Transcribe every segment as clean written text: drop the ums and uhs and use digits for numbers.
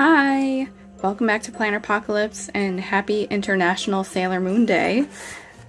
Hi! Welcome back to Planner Apocalypse and happy International Sailor Moon Day.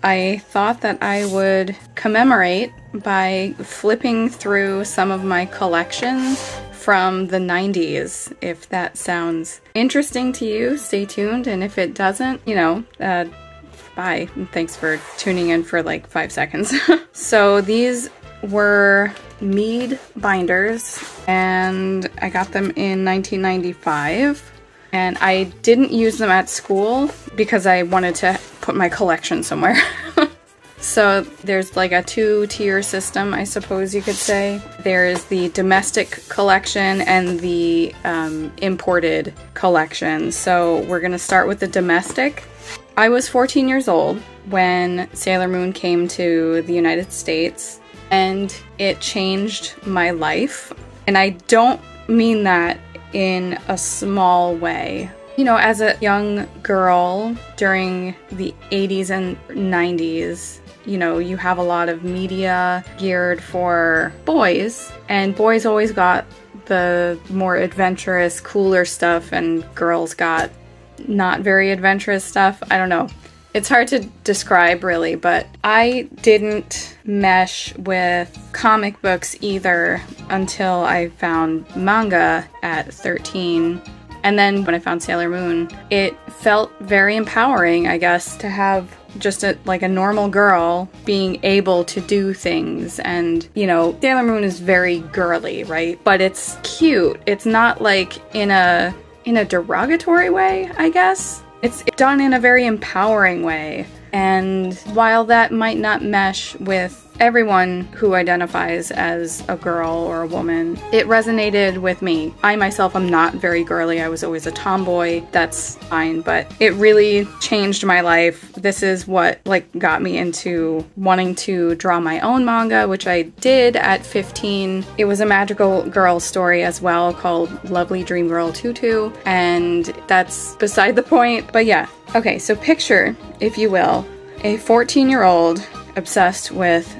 I thought that I would commemorate by flipping through some of my collections from the 90s. If that sounds interesting to you, stay tuned, and if it doesn't, bye. Thanks for tuning in for like 5 seconds. So these were Mead binders, and I got them in 1995, and I didn't use them at school because I wanted to put my collection somewhere. So there's like a two-tier system, I suppose you could say. There's the domestic collection and the imported collection. So we're gonna start with the domestic. I was 14 years old when Sailor Moon came to the United States, and it changed my life. And I don't mean that in a small way. You know, as a young girl during the 80s and 90s, you know, you have a lot of media geared for boys, and boys always got the more adventurous, cooler stuff, and girls got not very adventurous stuff. I don't know. It's hard to describe really, but I didn't mesh with comic books either until I found manga at 13. And then when I found Sailor Moon, it felt very empowering, I guess, to have just like a normal girl being able to do things. And, you know, Sailor Moon is very girly, right? But it's cute. It's not like in a derogatory way, I guess. It's done in a very empowering way, and while that might not mesh with everyone who identifies as a girl or a woman, it resonated with me. I myself am not very girly. I was always a tomboy. That's fine, but it really changed my life. This is what got me into wanting to draw my own manga, which I did at 15. It was a magical girl story as well called Lovely Dream Girl Tutu, and that's beside the point. But yeah. Okay, so picture, if you will, a 14-year-old obsessed with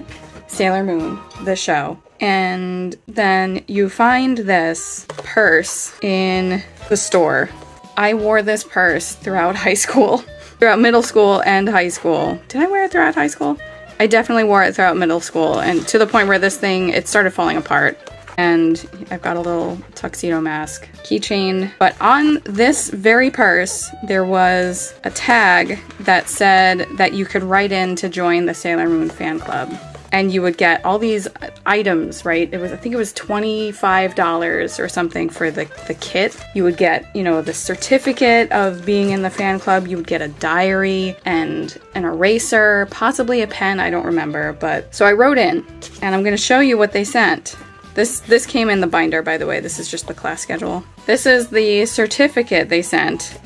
Sailor Moon, the show. And then you find this purse in the store. I wore this purse throughout high school, throughout middle school and high school. Did I wear it throughout high school? I definitely wore it throughout middle school, and to the point where this thing, it started falling apart. And I've got a little tuxedo mask keychain. But on this very purse, there was a tag that said that you could write in to join the Sailor Moon fan club. And you would get all these items, right? I think it was $25 or something for the kit. You would get, you know, the certificate of being in the fan club. You would get a diary and an eraser, possibly a pen, I don't remember. But so I wrote in, and I'm gonna show you what they sent. This came in the binder, by the way. This is just the class schedule. This is the certificate they sent.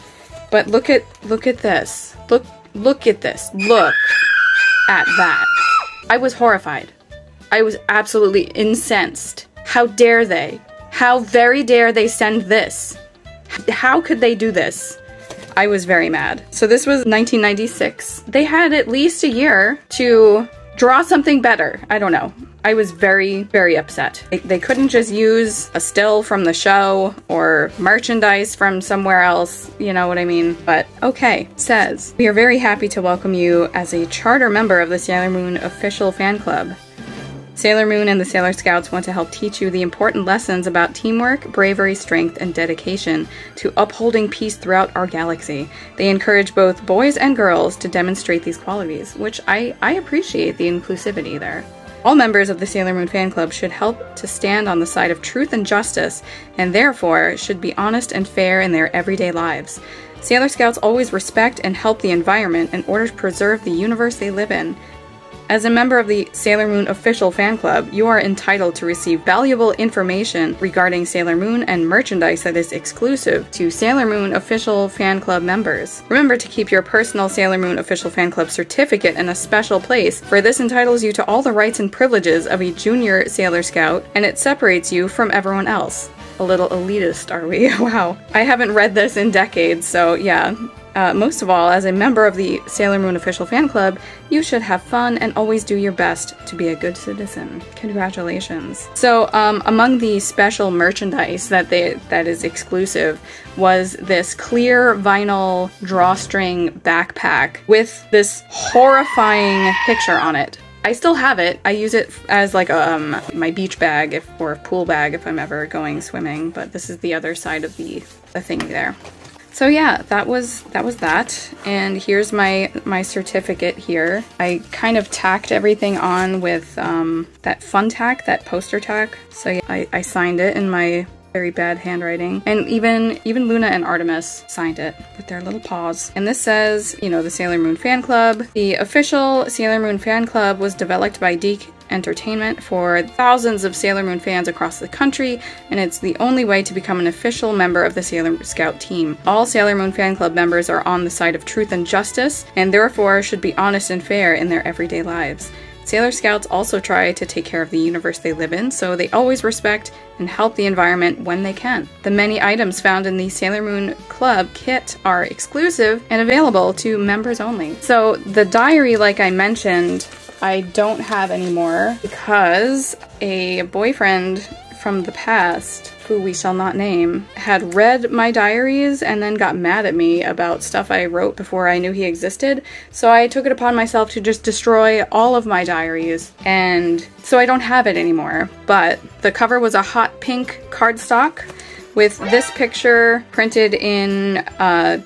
But look at this. Look at this. Look at that. I was horrified. I was absolutely incensed. How dare they? How very dare they send this? How could they do this? I was very mad. So this was 1996. They had at least a year to draw something better. I don't know. I was very, very upset. They couldn't just use a still from the show or merchandise from somewhere else, you know what I mean? But okay, it says, we are very happy to welcome you as a charter member of the Sailor Moon official fan club. Sailor Moon and the Sailor Scouts want to help teach you the important lessons about teamwork, bravery, strength, and dedication to upholding peace throughout our galaxy. They encourage both boys and girls to demonstrate these qualities, which I appreciate the inclusivity there. All members of the Sailor Moon fan club should help to stand on the side of truth and justice, and therefore should be honest and fair in their everyday lives. Sailor Scouts always respect and help the environment in order to preserve the universe they live in. As a member of the Sailor Moon official fan club, you are entitled to receive valuable information regarding Sailor Moon and merchandise that is exclusive to Sailor Moon official fan club members. Remember to keep your personal Sailor Moon official fan club certificate in a special place, for this entitles you to all the rights and privileges of a junior Sailor Scout, and it separates you from everyone else. A little elitist, are we? Wow. I haven't read this in decades, so yeah. most of all, as a member of the Sailor Moon official fan club, you should have fun and always do your best to be a good citizen. Congratulations. So, among the special merchandise that is exclusive was this clear vinyl drawstring backpack with this horrifying picture on it. I still have it. I use it as like my beach bag or pool bag if I'm ever going swimming, but this is the other side of the thing there. So yeah, that was that. And here's my certificate here. I kind of tacked everything on with that fun tack, that poster tack. So yeah, I signed it in my very bad handwriting. And even Luna and Artemis signed it with their little paws. And this says, you know, the Sailor Moon Fan Club. The official Sailor Moon Fan Club was developed by Deke Entertainment for thousands of Sailor Moon fans across the country, and it's the only way to become an official member of the Sailor Scout team. All Sailor Moon Fan Club members are on the side of truth and justice, and therefore should be honest and fair in their everyday lives. Sailor Scouts also try to take care of the universe they live in, so they always respect and help the environment when they can. The many items found in the Sailor Moon Club kit are exclusive and available to members only. So the diary, like I mentioned, I don't have anymore because a boyfriend from the past, who we shall not name, had read my diaries and then got mad at me about stuff I wrote before I knew he existed. So I took it upon myself to just destroy all of my diaries, and so I don't have it anymore. But the cover was a hot pink cardstock with this picture printed in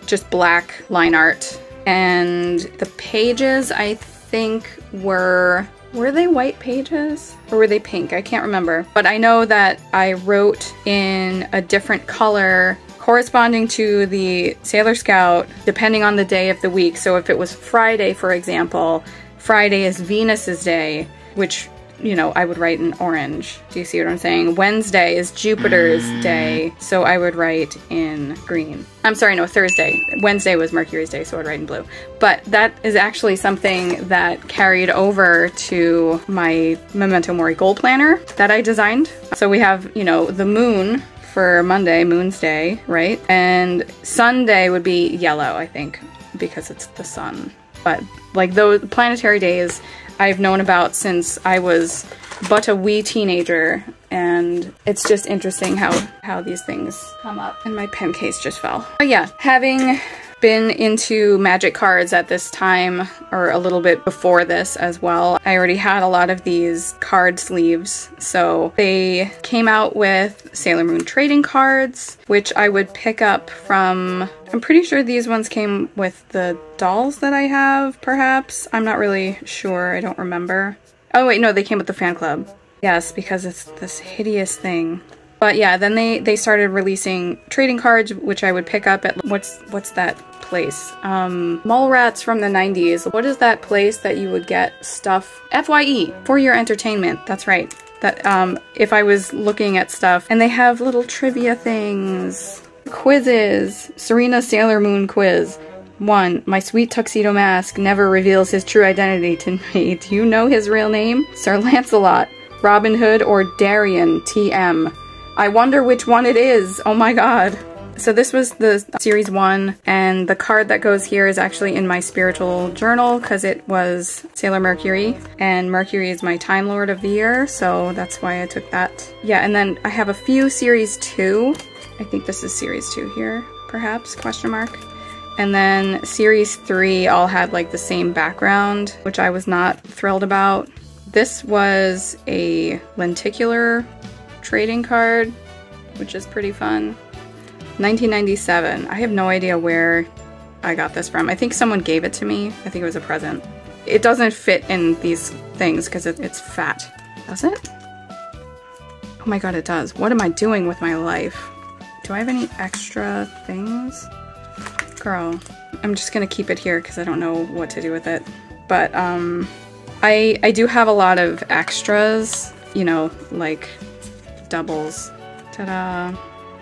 just black line art. And the pages, I think, were they white pages or were they pink? I can't remember. But I know that I wrote in a different color corresponding to the Sailor Scout depending on the day of the week. So if it was Friday, for example, Friday is Venus's day, which, you know, I would write in orange. Do you see what I'm saying? Wednesday is Jupiter's day, so I would write in green. I'm sorry, no, Thursday. Wednesday was Mercury's day, so I'd write in blue. But that is actually something that carried over to my Memento Mori Goal Planner that I designed. So we have, you know, the moon for Monday, Moon's Day, right? And Sunday would be yellow, I think, because it's the sun. But like those planetary days I've known about since I was but a wee teenager, and it's just interesting how these things come up. And my pen case just fell. But yeah, having been into magic cards at this time, or a little bit before this as well, I already had a lot of these card sleeves. So they came out with Sailor Moon trading cards, which I would pick up from, I'm pretty sure these ones came with the dolls that I have, perhaps. I'm not really sure, I don't remember. Oh wait, no, they came with the fan club. Yes, because it's this hideous thing. But yeah, then they started releasing trading cards, which I would pick up at, what's that place? Mallrats from the 90s. What is that place that you would get stuff? FYE, for your entertainment, that's right. That if I was looking at stuff, and they have little trivia things. Quizzes. Serena Sailor Moon quiz. 1. My sweet tuxedo mask never reveals his true identity to me. Do you know his real name? Sir Lancelot, Robin Hood, or Darien TM? I wonder which one it is. Oh my god. So this was the series 1, and the card that goes here is actually in my spiritual journal because it was Sailor Mercury, and Mercury is my Time Lord of the year, so that's why I took that. Yeah, and then I have a few series 2. I think this is series 2 here, perhaps, question mark. And then series 3 all had like the same background, which I was not thrilled about. This was a lenticular trading card, which is pretty fun. 1997. I have no idea where I got this from. I think someone gave it to me. I think it was a present. It doesn't fit in these things because it's fat. Does it? Oh my god, it does. What am I doing with my life? Do I have any extra things? Girl, I'm just gonna keep it here because I don't know what to do with it. But I do have a lot of extras, you know, like doubles. Ta-da!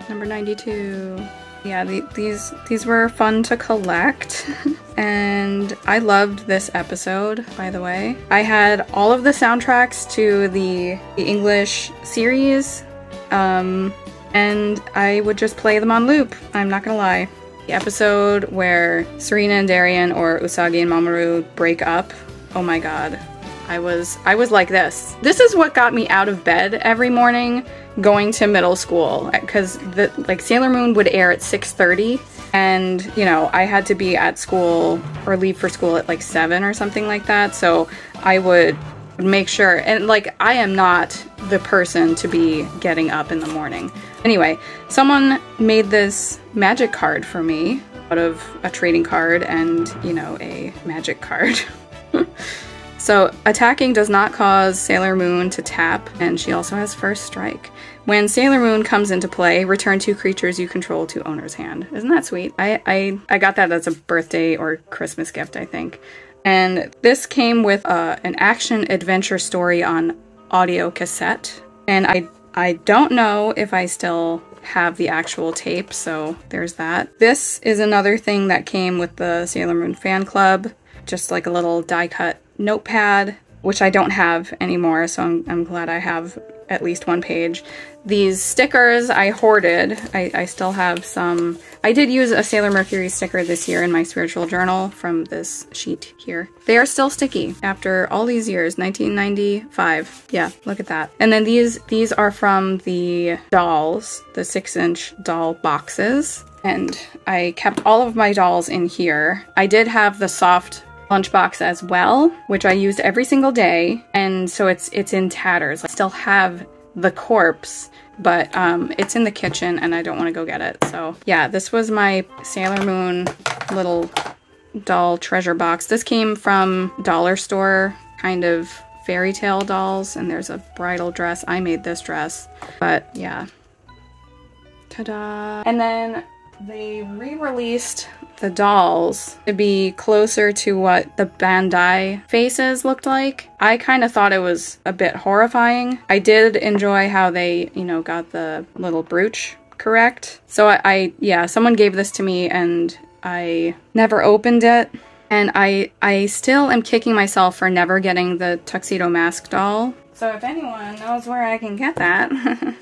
Number 92. Yeah, these were fun to collect. And I loved this episode, by the way. I had all of the soundtracks to the English series, and I would just play them on loop. I'm not gonna lie. The episode where Serena and Darien, or Usagi and Mamoru, break up. Oh my god. I was like this. This is what got me out of bed every morning going to middle school, because like Sailor Moon would air at 6:30, and you know, I had to be at school or leave for school at like 7 or something like that. So I would make sure, and like I am not the person to be getting up in the morning. Anyway, someone made this magic card for me out of a trading card and, you know, a magic card. So, attacking does not cause Sailor Moon to tap, and she also has first strike. When Sailor Moon comes into play, return 2 creatures you control to owner's hand. Isn't that sweet? I got that as a birthday or Christmas gift, I think. And this came with an action-adventure story on audio cassette. And I don't know if I still have the actual tape, so there's that. This is another thing that came with the Sailor Moon fan club. Just like a little die-cut notepad, which I don't have anymore, so I'm glad I have at least one page. These stickers I hoarded. I still have some. I did use a Sailor Mercury sticker this year in my spiritual journal from this sheet here. They are still sticky after all these years, 1995. Yeah, look at that. And then these are from the dolls, the 6-inch doll boxes. And I kept all of my dolls in here. I did have the soft lunchbox as well, which I used every single day, and so it's in tatters. I still have the corpse, but it's in the kitchen and I don't want to go get it. So yeah, this was my Sailor Moon little doll treasure box. This came from dollar store, kind of fairy tale dolls, and there's a bridal dress. I made this dress, but yeah. Ta-da! And then they re-released the dolls to be closer to what the Bandai faces looked like. I kind of thought it was a bit horrifying. I did enjoy how they, you know, got the little brooch correct. So yeah, someone gave this to me and I never opened it. And I still am kicking myself for never getting the Tuxedo Mask doll. So if anyone knows where I can get that.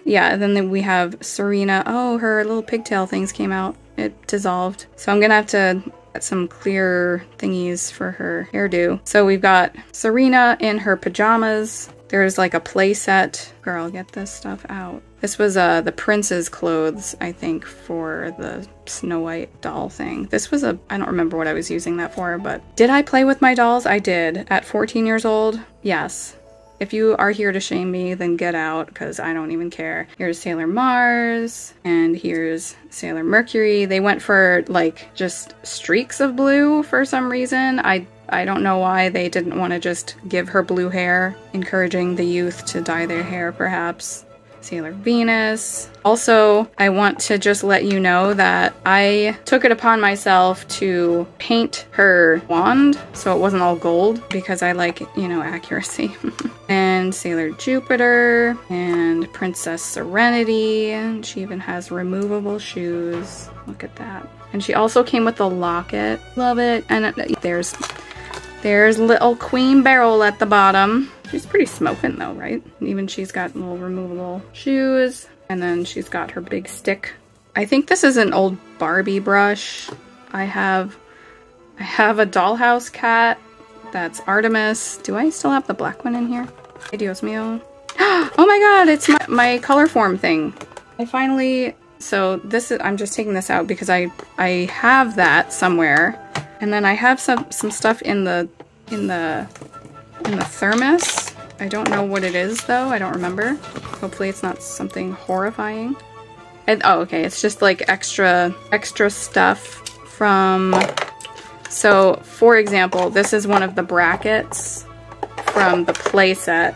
Yeah, then we have Serena. Oh, her little pigtail things came out. It dissolved. So I'm gonna have to get some clear thingies for her hairdo. So we've got Serena in her pajamas. There's like a play set. Girl, get this stuff out. This was the prince's clothes, I think, for the Snow White doll thing. This was I don't remember what I was using that for, but did I play with my dolls? I did. At 14 years old, yes. If you are here to shame me, then get out, because I don't even care. Here's Sailor Mars, and here's Sailor Mercury. They went for, like, just streaks of blue for some reason. I don't know why they didn't want to just give her blue hair, encouraging the youth to dye their hair, perhaps. Sailor Venus. Also, I want to just let you know that I took it upon myself to paint her wand so it wasn't all gold, because I like, you know, accuracy. And Sailor Jupiter and Princess Serenity. And she even has removable shoes. Look at that. And she also came with the locket. Love it. And there's little Queen Beryl at the bottom. She's pretty smoking though, right? Even she's got little removable shoes. And then she's got her big stick. I think this is an old Barbie brush. I have a dollhouse cat. That's Artemis. Do I still have the black one in here? Hey, Dios mío. Oh my god, it's my color form thing. I finally... So this is... I'm just taking this out because I have that somewhere. And then I have some stuff in the thermos. I don't know what it is though. I don't remember. Hopefully it's not something horrifying. And, oh, okay. It's just like extra stuff from... So, for example, this is one of the brackets from the play set.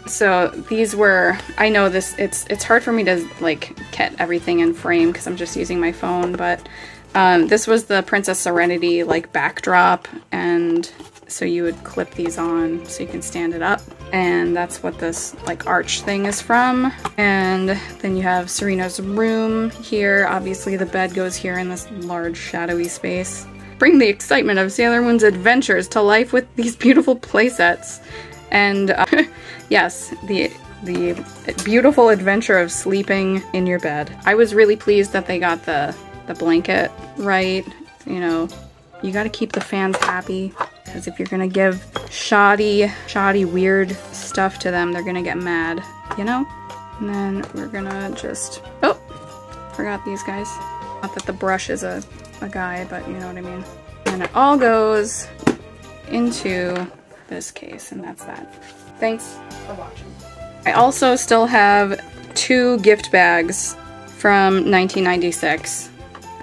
So these were, I know this, it's hard for me to like get everything in frame because I'm just using my phone, but this was the Princess Serenity like backdrop, and so you would clip these on so you can stand it up. And that's what this like arch thing is from. And then you have Serena's room here. Obviously the bed goes here in this large shadowy space. Bring the excitement of Sailor Moon's adventures to life with these beautiful playsets. And yes, the beautiful adventure of sleeping in your bed. I was really pleased that they got the the blanket right. You know, you gotta keep the fans happy, because if you're gonna give shoddy, weird stuff to them, they're gonna get mad, you know? And then we're gonna just, oh, forgot these guys. Not that the brush is a guy, but you know what I mean. And it all goes into this case, and that's that. Thanks for watching. I also still have 2 gift bags from 1996.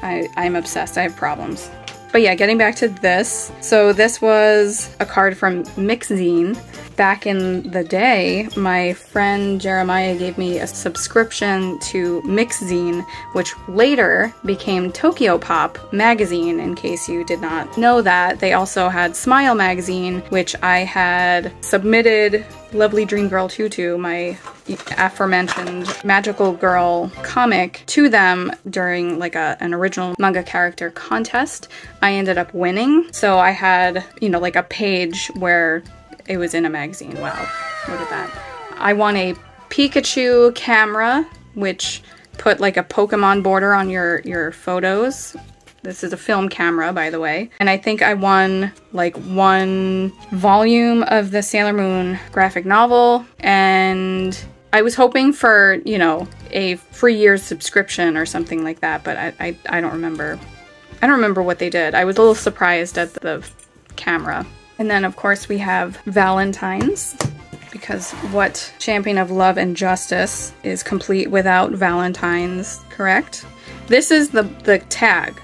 I'm obsessed, I have problems. But yeah, getting back to this. So this was a card from Mixzine. Back in the day, my friend Jeremiah gave me a subscription to Mixzine, which later became Tokyo Pop magazine, in case you did not know that. They also had Smile magazine, which I had submitted Lovely Dream Girl Tutu, my aforementioned magical girl comic, to them during like an original manga character contest. I ended up winning. So I had, you know, like a page where it was in a magazine. Wow, look at that. I won a Pikachu camera, which put like a Pokemon border on your photos. This is a film camera, by the way. And I think I won like 1 volume of the Sailor Moon graphic novel. And I was hoping for, you know, a free year's subscription or something like that, but I don't remember. I don't remember what they did. I was a little surprised at the camera. And then of course we have Valentine's, because what champion of love and justice is complete without Valentine's, correct? This is the tag.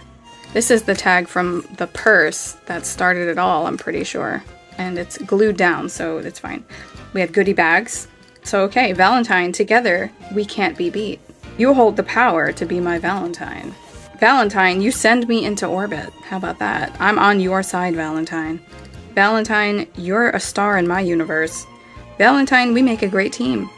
This is the tag from the purse that started it all, I'm pretty sure. And it's glued down, so it's fine. We have goodie bags. So okay, Valentine, together we can't be beat. You hold the power to be my Valentine. Valentine, you send me into orbit. How about that? I'm on your side, Valentine. Valentine, you're a star in my universe. Valentine, we make a great team.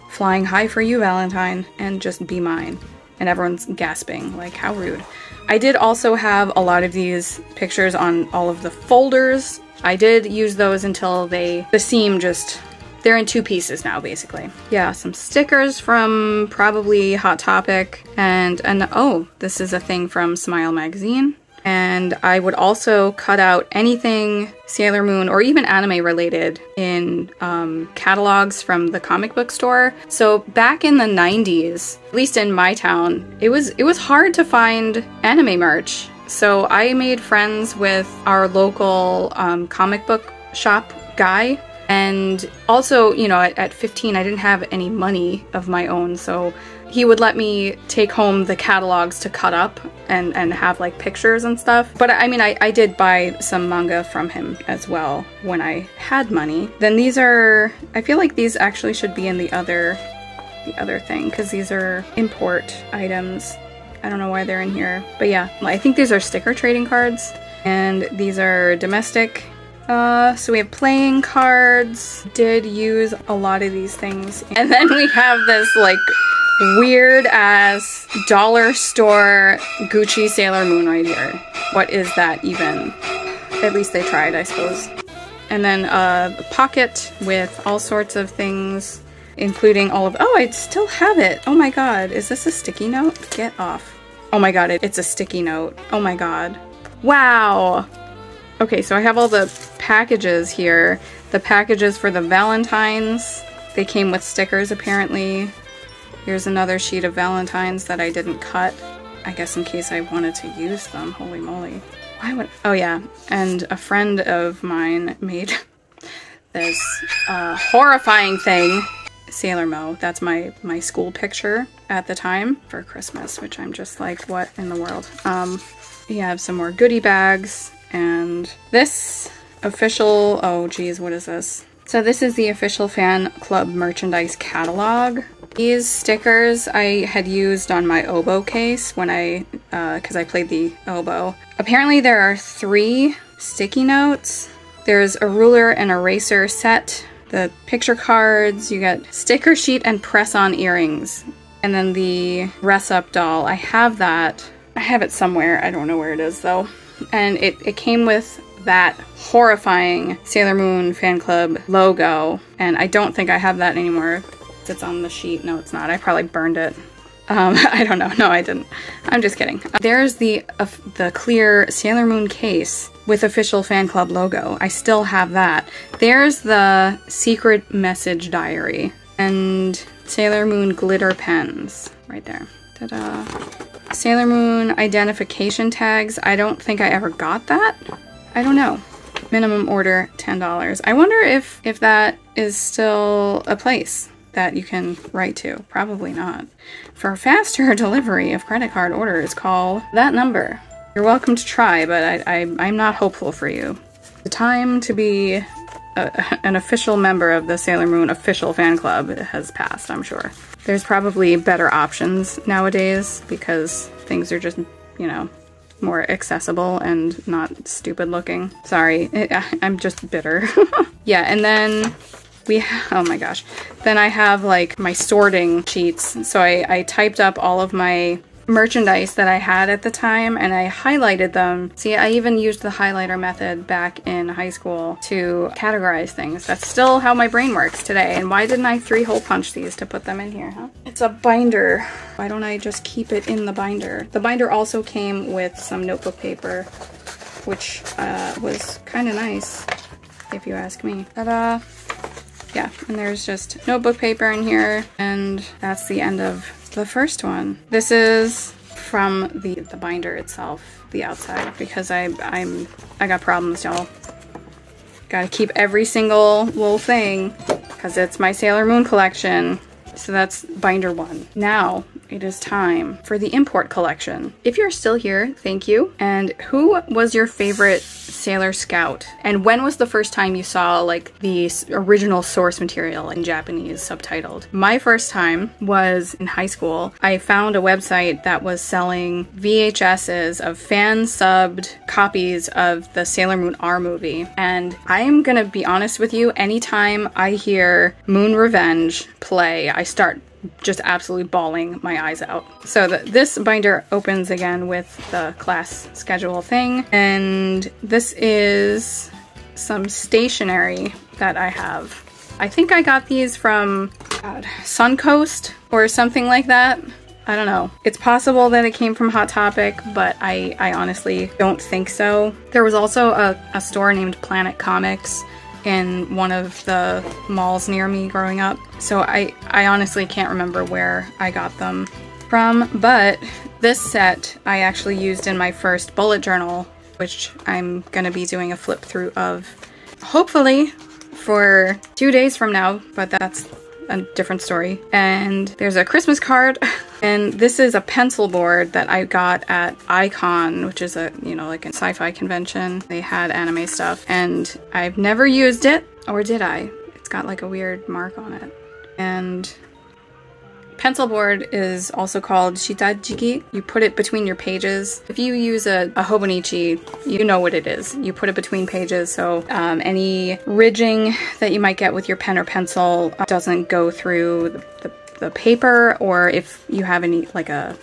Flying high for you, Valentine, and just be mine. And everyone's gasping, like, how rude. I did also have a lot of these pictures on all of the folders. I did use those until the seam just, they're in 2 pieces now, basically. Yeah, some stickers from probably Hot Topic, and oh, this is a thing from Smile magazine. And I would also cut out anything Sailor Moon or even anime related in catalogs from the comic book store. So back in the 90s, at least in my town, it was hard to find anime merch. So I made friends with our local comic book shop guy. And also, you know, at 15, I didn't have any money of my own, so he would let me take home the catalogs to cut up and have like pictures and stuff. But I mean, I did buy some manga from him as well when I had money. Then these are, I feel like these actually should be in the other thing, because these are import items. I don't know why they're in here, but yeah, I think these are sticker trading cards, and these are domestic. So we have playing cards. Did use a lot of these things. And then we have this like weird ass dollar store Gucci Sailor Moon right here. What is that even? At least they tried, I suppose. And then a pocket with all sorts of things, including all of, oh, I still have it. Oh my god, is this a sticky note? Get off. Oh my god, it's a sticky note. Oh my god. Wow. Okay, so I have all the packages here. The packages for the Valentines. They came with stickers, apparently. Here's another sheet of Valentines that I didn't cut. I guess in case I wanted to use them. Holy moly. Why would... Oh yeah, and a friend of mine made this horrifying thing. Sailor Mo. That's my school picture at the time for Christmas, which I'm just like, what in the world? We have some more goodie bags. And this official, oh geez, what is this? So this is the official fan club merchandise catalog. These stickers I had used on my oboe case when because I played the oboe. Apparently there are 3 sticky notes. There's a ruler and eraser set, the picture cards, you get sticker sheet and press-on earrings. And then the dress-up doll, I have that. I have it somewhere, I don't know where it is though. And it came with that horrifying Sailor Moon fan club logo, and I don't think I have that anymore. It's on the sheet. No, it's not. I probably burned it. I don't know. No, I didn't. I'm just kidding. There's the clear Sailor Moon case with official fan club logo. I still have that. There's the secret message diary and Sailor Moon glitter pens right there. Ta-da. Sailor Moon identification tags. I don't think I ever got that. I don't know. Minimum order $10. I wonder if that is still a place that you can write to. Probably not. For faster delivery of credit card orders, call that number. You're welcome to try, but I'm not hopeful for you. The time to be an official member of the Sailor Moon official fan club has passed, I'm sure. There's probably better options nowadays because things are just, you know, more accessible and not stupid looking. Sorry, I'm just bitter. Yeah, and then oh my gosh. Then I have like my sorting sheets. So I typed up all of my merchandise that I had at the time and I highlighted them. See, I even used the highlighter method back in high school to categorize things. That's still how my brain works today. And why didn't I 3-hole punch these to put them in here, huh? It's a binder. Why don't I just keep it in the binder? The binder also came with some notebook paper, which was kind of nice, if you ask me. Ta-da! Yeah, and there's just notebook paper in here, and that's the end of the first one. This is from the binder itself, the outside, because I got problems, y'all. Gotta keep every single little thing, because it's my Sailor Moon collection. So that's binder 1. Now it is time for the import collection. If you're still here, thank you. And who was your favorite Sailor Scout? And when was the first time you saw like the original source material in Japanese subtitled? My first time was in high school. I found a website that was selling VHSs of fan-subbed copies of the Sailor Moon R movie. And I'm gonna be honest with you, anytime I hear Moon Revenge play, I start just absolutely bawling my eyes out. So this binder opens again with the class schedule thing, and this is some stationery that I have. I think I got these from Suncoast or something like that. I don't know. It's possible that it came from Hot Topic, but I honestly don't think so. There was also a store named Planet Comics in one of the malls near me growing up. So I honestly can't remember where I got them from, but this set I actually used in my first bullet journal, which I'm gonna be doing a flip through of hopefully for 2 days from now, but that's a different story. And there's a Christmas card, and this is a pencil board that I got at Icon, which is a, you know, like a sci-fi convention. They had anime stuff, and I've never used it, or did I? It's got like a weird mark on it. And pencil board is also called shitajiki. You put it between your pages. If you use a hobonichi, you know what it is. You put it between pages, so any ridging that you might get with your pen or pencil doesn't go through the paper, or if you have any, like an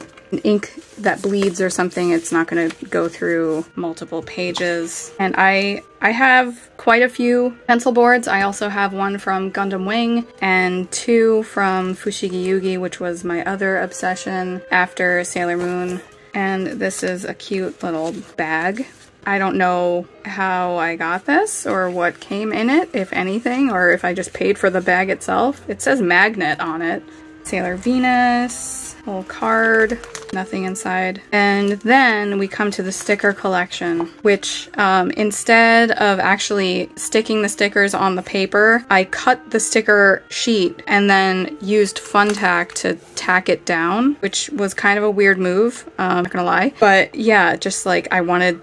ink that bleeds or something, it's not going to go through multiple pages. And I have quite a few pencil boards. I also have one from Gundam Wing and 2 from Fushigi Yugi, which was my other obsession after Sailor Moon. And this is a cute little bag. I don't know how I got this or what came in it, if anything, or if I just paid for the bag itself. It says magnet on it. Sailor Venus, little card, nothing inside. And then we come to the sticker collection, which instead of actually sticking the stickers on the paper, I cut the sticker sheet and then used Fun Tack to tack it down, which was kind of a weird move, I'm not gonna lie. But yeah, just like I wanted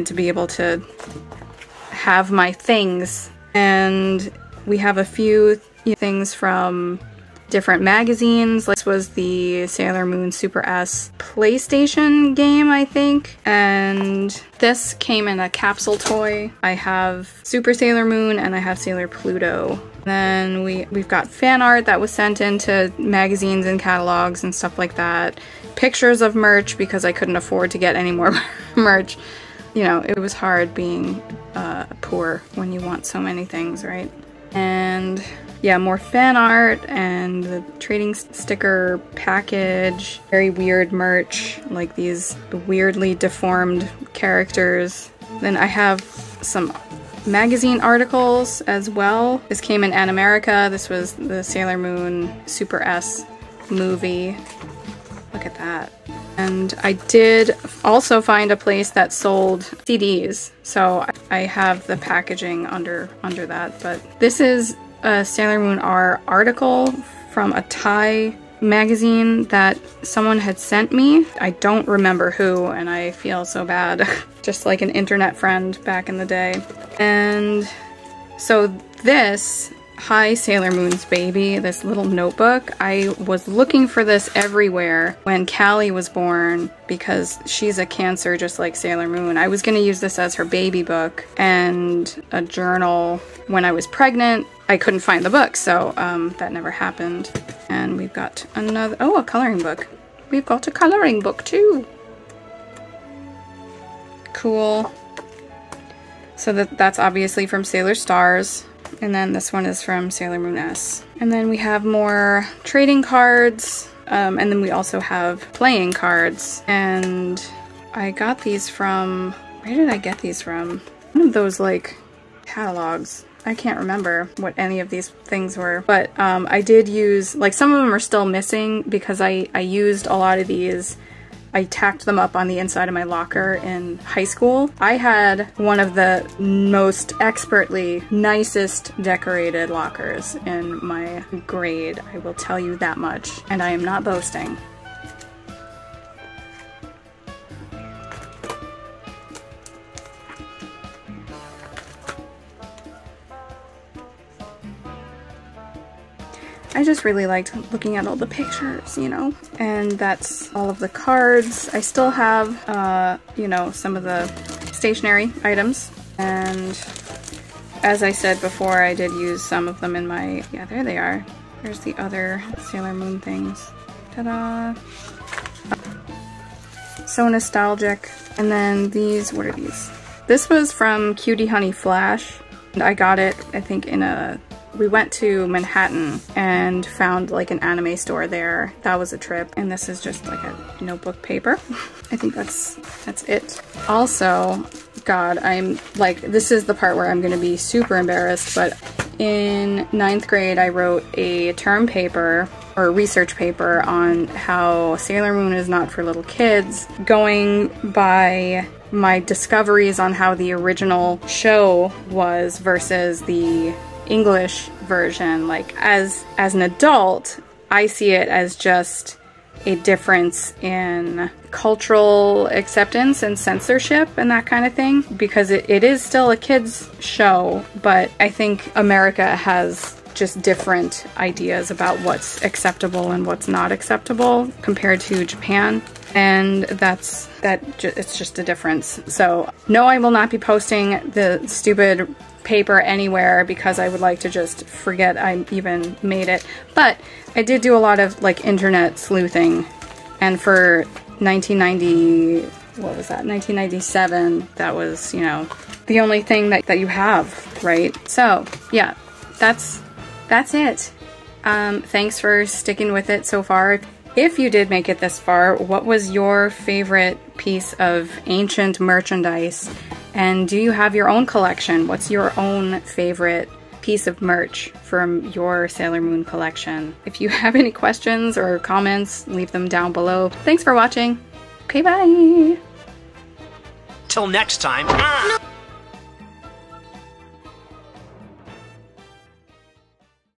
to be able to have my things. And we have a few things from different magazines. This was the Sailor Moon Super S PlayStation game, I think. And this came in a capsule toy. I have Super Sailor Moon and I have Sailor Pluto. Then we've got fan art that was sent into magazines and catalogs and stuff like that. Pictures of merch because I couldn't afford to get any more merch. You know, it was hard being poor when you want so many things, right? And yeah, more fan art and the trading sticker package. Very weird merch, like these weirdly deformed characters. Then I have some magazine articles as well. This came in An America. This was the Sailor Moon Super S movie. Look at that. And I did also find a place that sold CDs, so I have the packaging under that. But this is a Sailor Moon R article from a Thai magazine that someone had sent me. I don't remember who, and I feel so bad. Just like an internet friend back in the day. And so this, Hi Sailor Moon's Baby, this little notebook, I was looking for this everywhere when Callie was born because she's a Cancer just like Sailor Moon. I was going to use this as her baby book and a journal when I was pregnant. I couldn't find the book, so that never happened. And we've got another, oh, a coloring book. We've got a coloring book too. Cool. So that's obviously from Sailor Stars. And then this one is from Sailor Moon S. And then we have more trading cards. And then we also have playing cards. And I got these from, where did I get these from? One of those like catalogs. I can't remember what any of these things were, but I did use, like some of them are still missing because I used a lot of these. I tacked them up on the inside of my locker in high school. I had one of the most expertly nicest decorated lockers in my grade, I will tell you that much, and I am not boasting. I just really liked looking at all the pictures, you know, and that's all of the cards. I still have, you know, some of the stationery items, and as I said before, I did use some of them in my, yeah, there they are. There's the other Sailor Moon things. Ta-da! So nostalgic. And then these, what are these? This was from Cutie Honey Flash, and I got it, I think, in a, we went to Manhattan and found like an anime store there. That was a trip. And this is just like a notebook paper. I think that's it. Also, God, I'm like, this is the part where I'm gonna be super embarrassed, but in 9th grade I wrote a term paper or a research paper on how Sailor Moon is not for little kids, going by my discoveries on how the original show was versus the English version. Like as an adult, I see it as just a difference in cultural acceptance and censorship and that kind of thing, because it is still a kids show, but I think America has just different ideas about what's acceptable and what's not acceptable compared to Japan, and it's just a difference. So no, I will not be posting the stupid paper anywhere because I would like to just forget I even made it. But I did do a lot of like internet sleuthing, and for 1990, what was that, 1997, that was, you know, the only thing that you have, right? So yeah, that's it. Thanks for sticking with it so far. If you did make it this far, what was your favorite piece of ancient merchandise? And do you have your own collection? What's your own favorite piece of merch from your Sailor Moon collection? If you have any questions or comments, leave them down below. Thanks for watching. Okay, bye! Till next time.